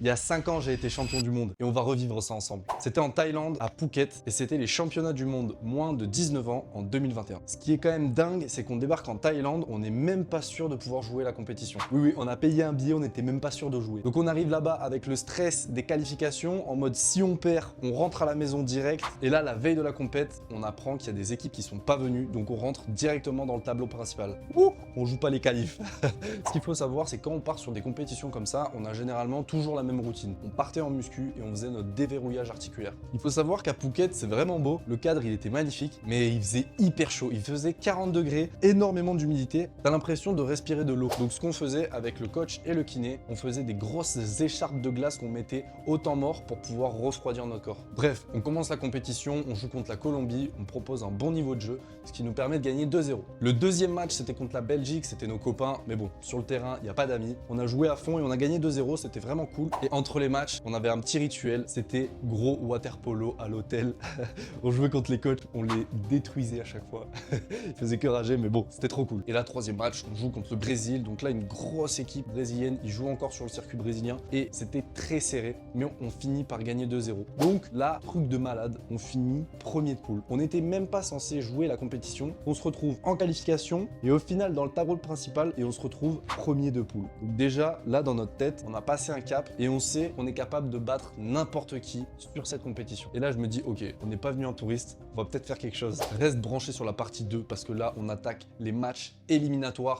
Il y a 5 ans, j'ai été champion du monde et on va revivre ça ensemble. C'était en Thaïlande, à Phuket, et c'était les championnats du monde moins de 19 ans en 2021. Ce qui est quand même dingue, c'est qu'on débarque en Thaïlande, on n'est même pas sûr de pouvoir jouer la compétition. Oui, on a payé un billet, on n'était même pas sûr de jouer. Donc on arrive là-bas avec le stress des qualifications, en mode si on perd, on rentre à la maison direct. Et là, la veille de la compète, on apprend qu'il y a des équipes qui sont pas venues, donc on rentre directement dans le tableau principal. Ouh, on joue pas les qualifs. Ce qu'il faut savoir, c'est quand on part sur des compétitions comme ça, on a généralement toujours la même routine. On partait en muscu et on faisait notre déverrouillage articulaire. Il faut savoir qu'à Phuket, c'est vraiment beau. Le cadre, il était magnifique, mais il faisait hyper chaud. Il faisait 40 degrés, énormément d'humidité. T'as l'impression de respirer de l'eau. Donc ce qu'on faisait avec le coach et le kiné, on faisait des grosses écharpes de glace qu'on mettait au temps mort pour pouvoir refroidir notre corps. Bref, on commence la compétition, on joue contre la Colombie, on propose un bon niveau de jeu, ce qui nous permet de gagner 2-0. Le deuxième match, c'était contre la Belgique, c'était nos copains, mais bon, sur le terrain, il n'y a pas d'amis. On a joué à fond et on a gagné 2-0, c'était vraiment cool. Et entre les matchs, on avait un petit rituel, c'était gros water polo à l'hôtel. On jouait contre les coachs, on les détruisait à chaque fois. Ils faisaient que rager, mais bon, c'était trop cool. Et là, troisième match, on joue contre le Brésil, donc là, une grosse équipe brésilienne, ils jouent encore sur le circuit brésilien et c'était très serré, mais on finit par gagner 2-0. Donc là, truc de malade, on finit premier de poule. On n'était même pas censé jouer la compétition, on se retrouve en qualification et au final dans le tableau principal et on se retrouve premier de poule. Donc déjà, là dans notre tête, on a passé un cap et on sait qu'on est capable de battre n'importe qui sur cette compétition. Et là, je me dis, ok, on n'est pas venu en touriste, on va peut-être faire quelque chose. Reste branché sur la partie 2 parce que là, on attaque les matchs éliminatoires